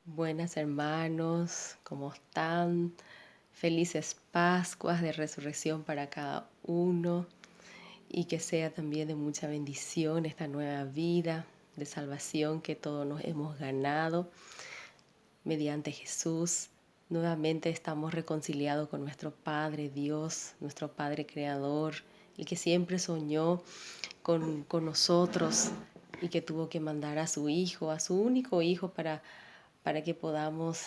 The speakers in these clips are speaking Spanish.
Buenas hermanos, ¿cómo están? Felices Pascuas de Resurrección para cada uno y que sea también de mucha bendición esta nueva vida de salvación que todos nos hemos ganado mediante Jesús. Nuevamente estamos reconciliados con nuestro Padre Dios, nuestro Padre Creador, el que siempre soñó con nosotros y que tuvo que mandar a su Hijo, a su único Hijo para que podamos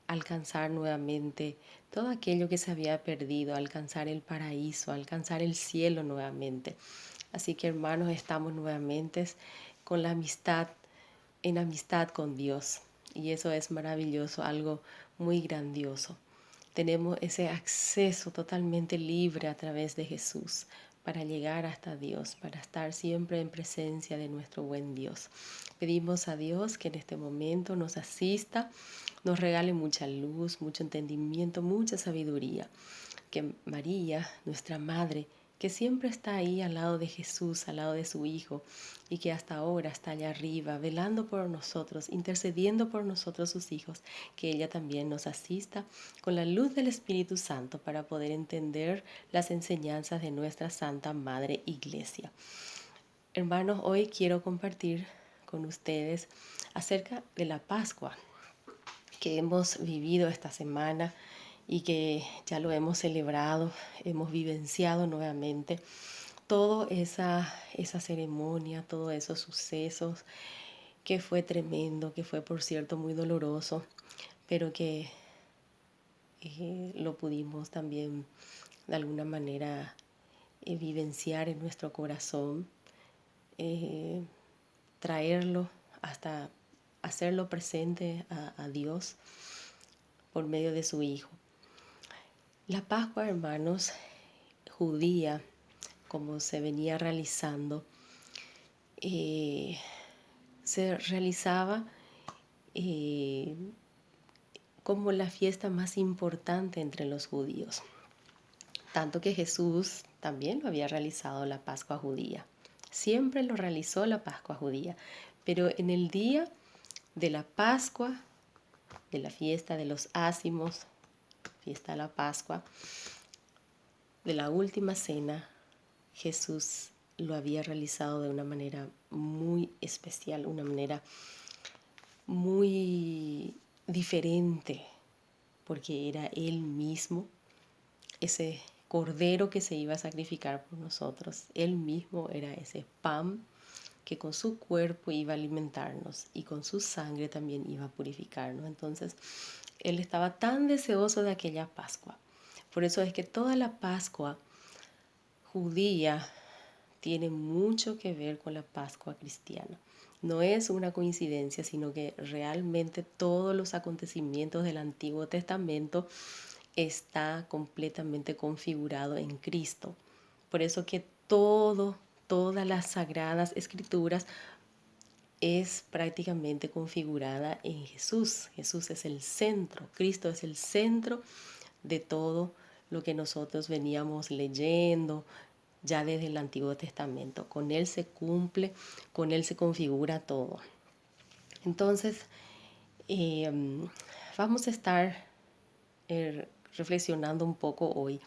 alcanzar nuevamente todo aquello que se había perdido, alcanzar el paraíso, alcanzar el cielo nuevamente. Así que hermanos, estamos nuevamente con la amistad, en amistad con Dios. Y eso es maravilloso, algo muy grandioso. Tenemos ese acceso totalmente libre a través de Jesús para llegar hasta Dios, para estar siempre en presencia de nuestro buen Dios. Pedimos a Dios que en este momento nos asista, nos regale mucha luz, mucho entendimiento, mucha sabiduría. Que María, nuestra Madre, que siempre está ahí al lado de Jesús, al lado de su Hijo, y que hasta ahora está allá arriba, velando por nosotros, intercediendo por nosotros sus hijos, que ella también nos asista con la luz del Espíritu Santo para poder entender las enseñanzas de nuestra Santa Madre Iglesia. Hermanos, hoy quiero compartir con ustedes acerca de la Pascua que hemos vivido esta semana y que ya lo hemos celebrado, hemos vivenciado nuevamente toda esa ceremonia, todos esos sucesos, que fue tremendo, que fue por cierto muy doloroso, pero que lo pudimos también de alguna manera vivenciar en nuestro corazón, eh, traerlo hasta hacerlo presente a Dios por medio de su Hijo. La Pascua, hermanos, judía, como se venía realizando, se realizaba como la fiesta más importante entre los judíos. Tanto que Jesús también lo había realizado la Pascua judía. Siempre lo realizó la Pascua judía. Pero en el día de la Pascua, de la fiesta de los ácimos, fiesta de la Pascua, de la última cena, Jesús lo había realizado de una manera muy especial, una manera muy diferente, porque era Él mismo, ese cordero que se iba a sacrificar por nosotros. Él mismo era ese pan que con su cuerpo iba a alimentarnos y con su sangre también iba a purificarnos. Entonces, Él estaba tan deseoso de aquella Pascua. Por eso es que toda la Pascua judía tiene mucho que ver con la Pascua cristiana. No es una coincidencia, sino que realmente todos los acontecimientos del Antiguo Testamento está completamente configurado en Cristo. Por eso que todas las sagradas escrituras es prácticamente configurada en Jesús. Jesús es el centro, Cristo es el centro de todo lo que nosotros veníamos leyendo ya desde el Antiguo Testamento. Con Él se cumple, con Él se configura todo. Entonces, vamos a estar reflexionando un poco hoy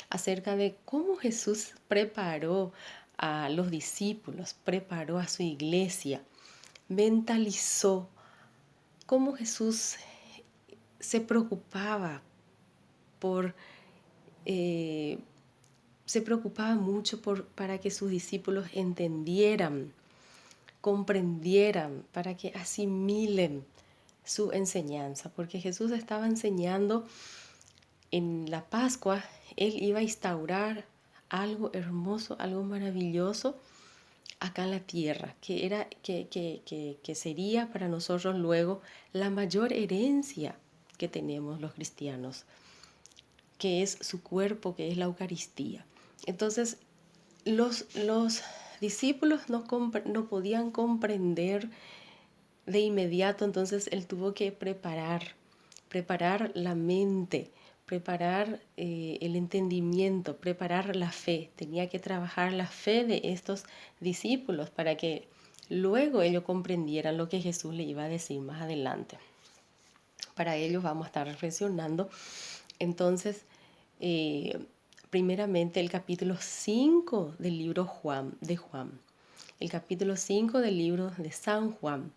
acerca de cómo Jesús preparó a los discípulos, preparó a su iglesia, mentalizó cómo Jesús se preocupaba por se preocupaba mucho para que sus discípulos entendieran, comprendieran, para que asimilen su enseñanza, porque Jesús estaba enseñando en la Pascua. Él iba a instaurar algo hermoso, algo maravilloso acá en la tierra, que sería para nosotros luego la mayor herencia que tenemos los cristianos, que es su cuerpo, que es la Eucaristía. Entonces, los discípulos no podían comprender de inmediato, entonces él tuvo que preparar la mente, preparar el entendimiento, preparar la fe. Tenía que trabajar la fe de estos discípulos para que luego ellos comprendieran lo que Jesús le iba a decir más adelante. Para ellos vamos a estar reflexionando. Entonces, primeramente el capítulo 5 del libro de Juan. El capítulo 5 del libro de San Juan.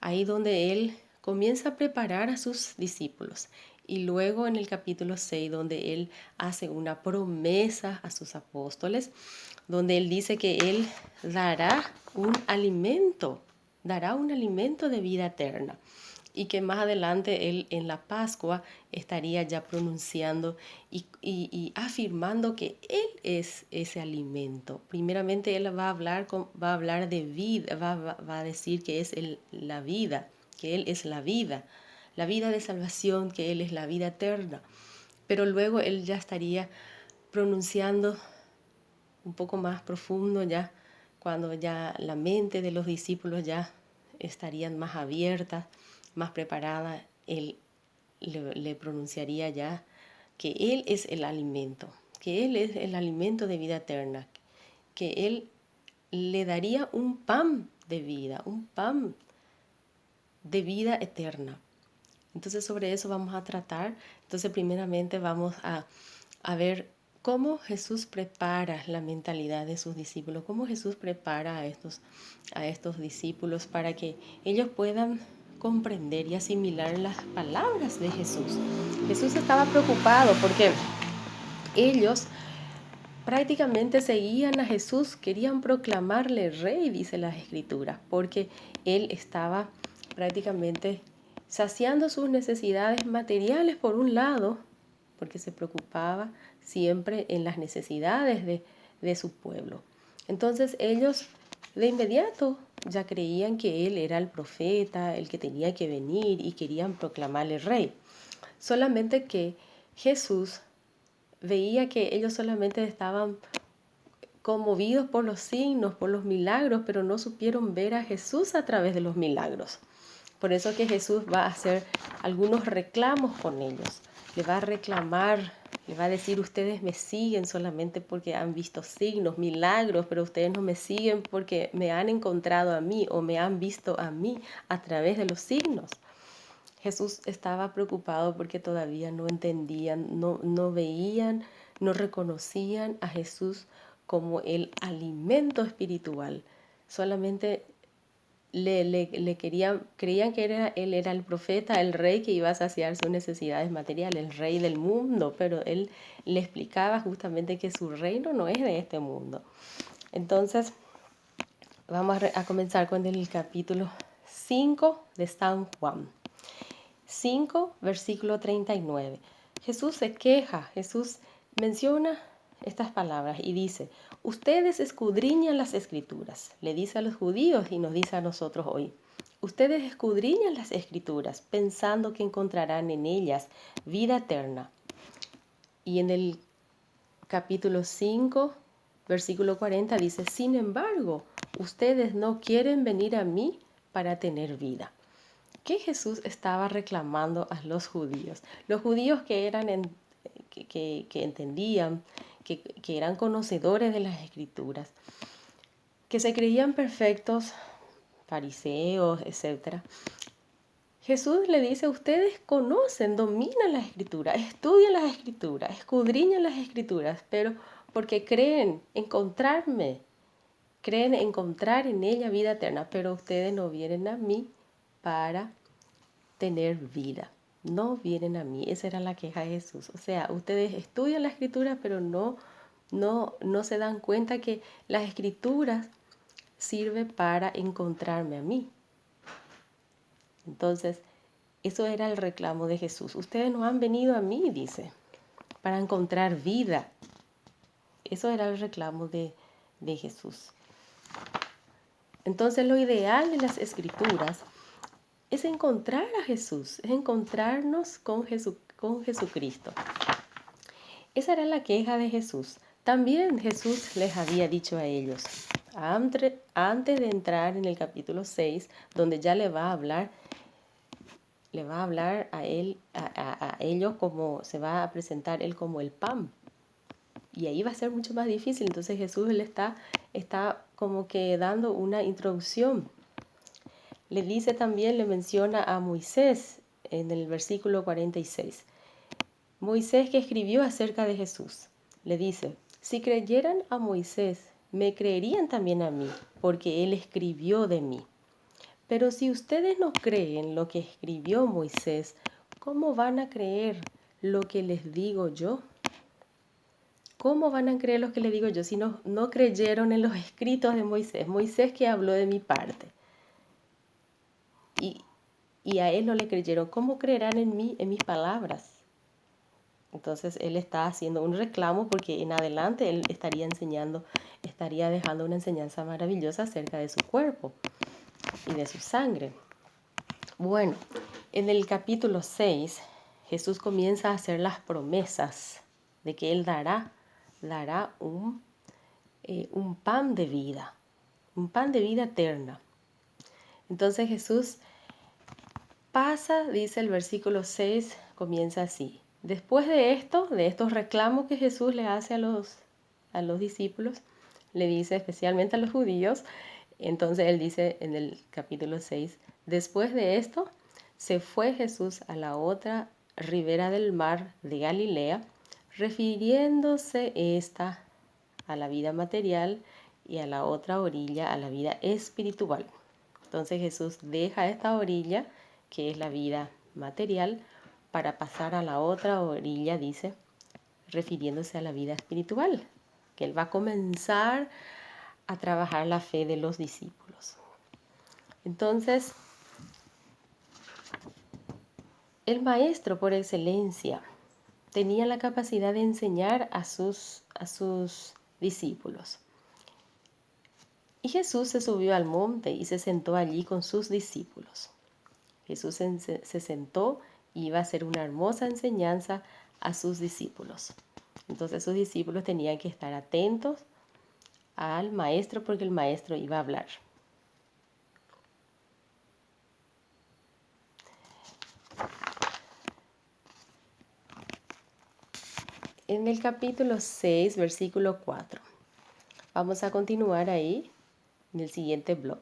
Ahí donde él comienza a preparar a sus discípulos. Y luego en el capítulo 6, donde él hace una promesa a sus apóstoles, donde él dice que él dará un alimento de vida eterna. Y que más adelante él en la Pascua estaría ya pronunciando y afirmando que él es ese alimento. Primeramente él va a hablar de vida, va a decir que es la vida, que él es la vida de salvación, que él es la vida eterna. Pero luego él ya estaría pronunciando un poco más profundo ya, cuando ya la mente de los discípulos ya estarían más abiertas, más preparada, él le pronunciaría ya que Él es el alimento, que Él es el alimento de vida eterna, que Él le daría un pan de vida, un pan de vida eterna. Entonces sobre eso vamos a tratar. Entonces primeramente vamos a ver cómo Jesús prepara la mentalidad de sus discípulos, cómo Jesús prepara a estos discípulos para que ellos puedan comprender y asimilar las palabras de Jesús. Jesús estaba preocupado porque ellos prácticamente seguían a Jesús, querían proclamarle rey, dice las Escrituras, porque él estaba prácticamente saciando sus necesidades materiales por un lado, porque se preocupaba siempre en las necesidades de su pueblo. Entonces ellos de inmediato ya creían que él era el profeta, el que tenía que venir, y querían proclamarle rey. Solamente que Jesús veía que ellos solamente estaban conmovidos por los signos, por los milagros, pero no supieron ver a Jesús a través de los milagros. Por eso que Jesús va a hacer algunos reclamos con ellos. Le va a reclamar, le va a decir: ustedes me siguen solamente porque han visto signos, milagros, pero ustedes no me siguen porque me han encontrado a mí o me han visto a mí a través de los signos. Jesús estaba preocupado porque todavía no entendían, no veían, no reconocían a Jesús como el alimento espiritual. Solamente creían que él era el profeta, el rey que iba a saciar sus necesidades materiales, el rey del mundo, pero él le explicaba justamente que su reino no es de este mundo. Entonces, vamos a comenzar con el capítulo 5 de San Juan. 5, versículo 39. Jesús se queja, Jesús menciona estas palabras y dice: ustedes escudriñan las escrituras. Le dice a los judíos y nos dice a nosotros hoy: ustedes escudriñan las escrituras pensando que encontrarán en ellas vida eterna. Y en el capítulo 5, versículo 40 dice: sin embargo, ustedes no quieren venir a mí para tener vida. ¿Qué Jesús estaba reclamando a los judíos? Los judíos que entendían, que eran conocedores de las Escrituras, que se creían perfectos, fariseos, etc. Jesús le dice: ustedes conocen, dominan las Escrituras, estudian las Escrituras, escudriñan las Escrituras, pero porque creen encontrarme, creen encontrar en ella vida eterna, pero ustedes no vienen a mí para tener vida. No vienen a mí. Esa era la queja de Jesús. O sea, ustedes estudian la escritura, pero no se dan cuenta que las escrituras sirven para encontrarme a mí. Entonces, eso era el reclamo de Jesús. Ustedes no han venido a mí, dice, para encontrar vida. Eso era el reclamo de Jesús. Entonces, lo ideal de las escrituras es encontrar a Jesús, es encontrarnos con Jesucristo. Esa era la queja de Jesús. También Jesús les había dicho a ellos, antes de entrar en el capítulo 6, donde ya le va a hablar a ellos, como se va a presentar él como el pan. Y ahí va a ser mucho más difícil. Entonces Jesús le está como que dando una introducción. Le dice también, le menciona a Moisés en el versículo 46. Moisés, que escribió acerca de Jesús, le dice, si creyeran a Moisés, me creerían también a mí, porque él escribió de mí. Pero si ustedes no creen lo que escribió Moisés, ¿cómo van a creer lo que les digo yo? ¿Cómo van a creer lo que les digo yo si no creyeron en los escritos de Moisés? Moisés que habló de mi parte. Y a él no le creyeron. ¿Cómo creerán en mí, en mis palabras? Entonces él está haciendo un reclamo porque en adelante él estaría enseñando, estaría dejando una enseñanza maravillosa acerca de su cuerpo y de su sangre. Bueno, en el capítulo 6, Jesús comienza a hacer las promesas de que Él dará un pan de vida, un pan de vida eterna. Entonces Jesús pasa, dice el versículo 6, comienza así. Después de esto, de estos reclamos que Jesús le hace a los discípulos, le dice especialmente a los judíos, entonces Él dice en el capítulo 6, después de esto, se fue Jesús a la otra ribera del mar de Galilea, refiriéndose esta a la vida material y a la otra orilla a la vida espiritual. Entonces Jesús deja esta orilla, que es la vida material, para pasar a la otra orilla, dice, refiriéndose a la vida espiritual, que Él va a comenzar a trabajar la fe de los discípulos. Entonces, el maestro por excelencia tenía la capacidad de enseñar a sus discípulos. Y Jesús se subió al monte y se sentó allí con sus discípulos. Jesús se sentó y iba a hacer una hermosa enseñanza a sus discípulos. Entonces sus discípulos tenían que estar atentos al maestro porque el maestro iba a hablar. En el capítulo 6, versículo 4. Vamos a continuar ahí en el siguiente blog.